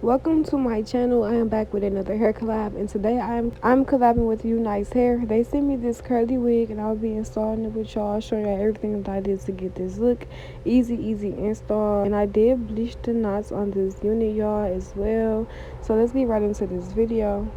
Welcome to my channel. I am back with another hair collab, and today I'm collabing with Unice Hair. They sent me this curly wig, and I'll be installing it with y'all, showing y'all everything that I did to get this look. Easy install. And I did bleach the knots on this unit, y'all, as well. So let's get right into this video.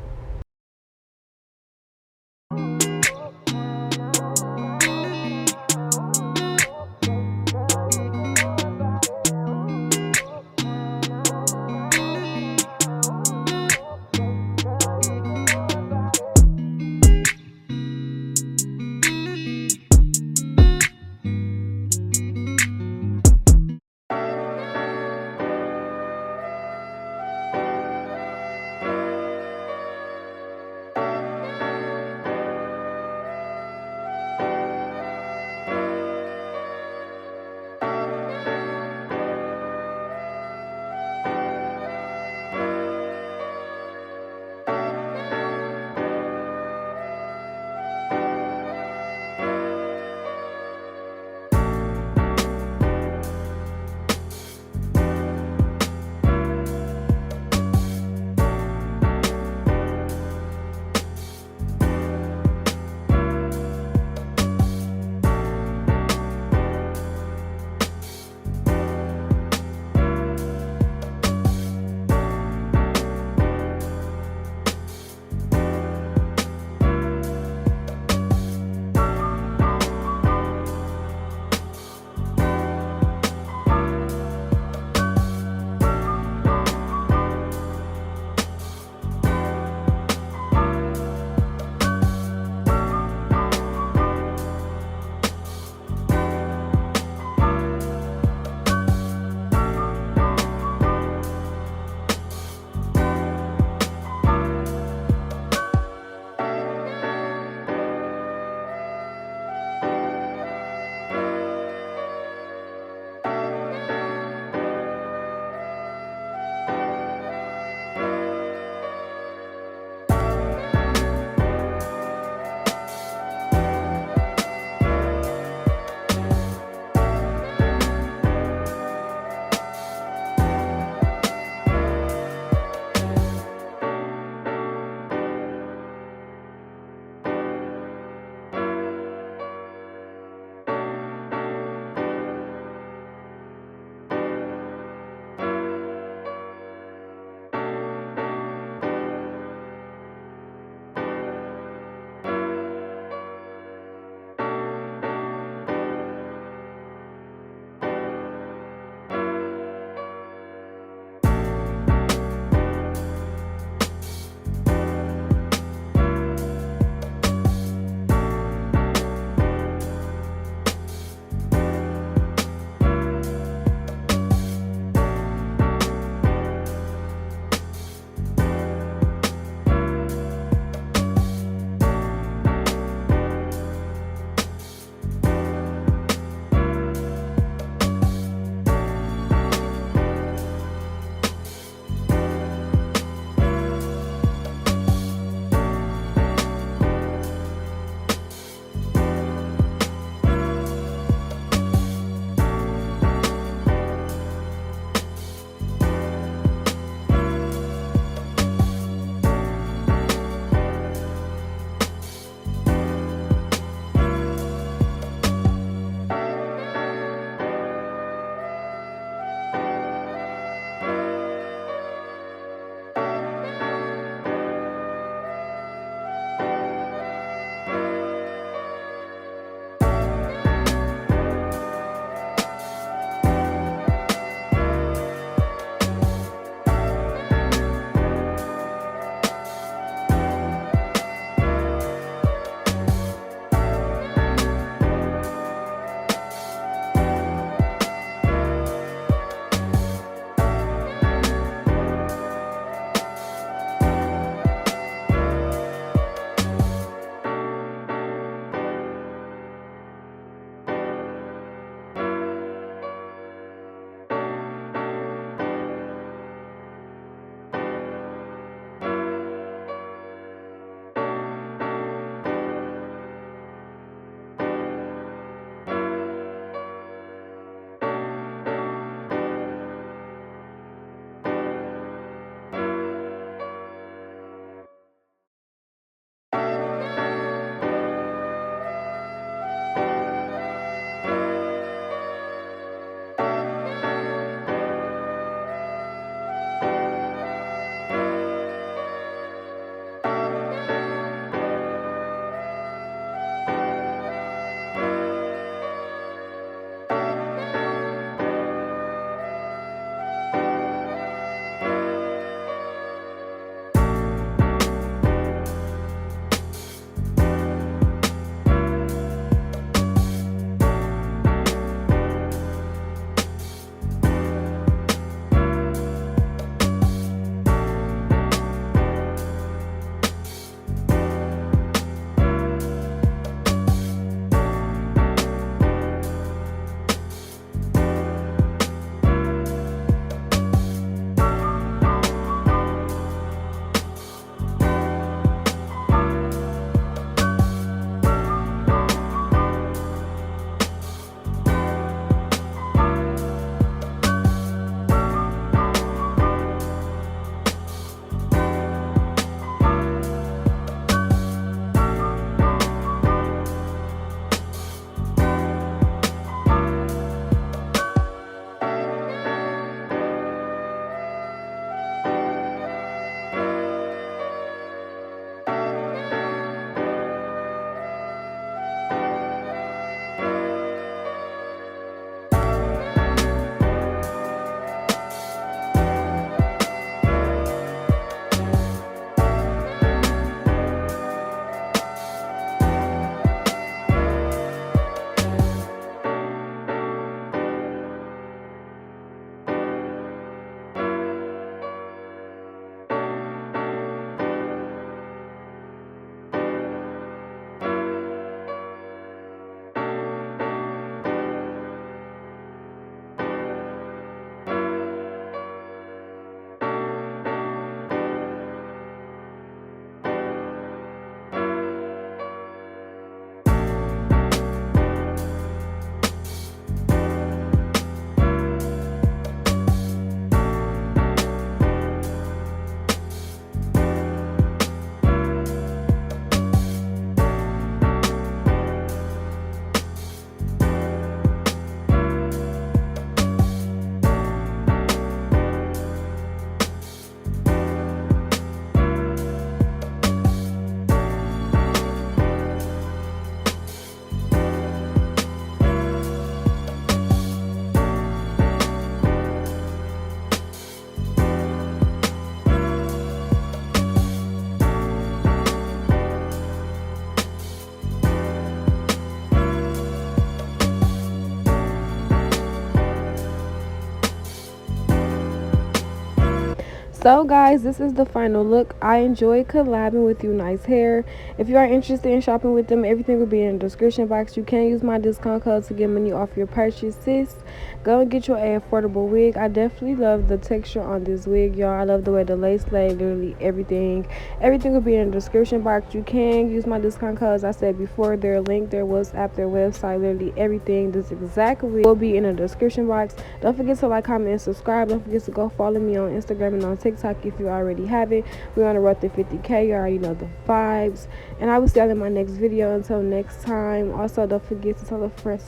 So guys, this is the final look. I enjoy collabing with Unice Hair. If you are interested in shopping with them, everything will be in the description box. You can use my discount code to get money off your purchases. Go and get your affordable wig. I definitely love the texture on this wig, y'all. I love the way the lace lay, literally everything. Everything will be in the description box. You can use my discount code, as I said before. Their link, their WhatsApp, their website, literally everything. This exact wig will be in the description box. Don't forget to like, comment, and subscribe. Don't forget to go follow me on Instagram and on TikTok if you already have it. We're on the road to 50K. You already know the vibes. And I will see you in my next video. Until next time. Also, don't forget to tell a friend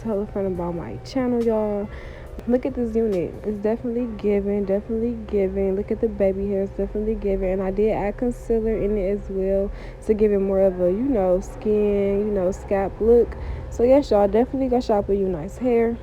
about my channel, y'all. Look at this unit. It's definitely giving. Look at the baby hair. It's definitely giving. And I did add concealer in it as well to give it more of a, skin, scalp look. So yes, y'all, definitely go shop with Unice Hair.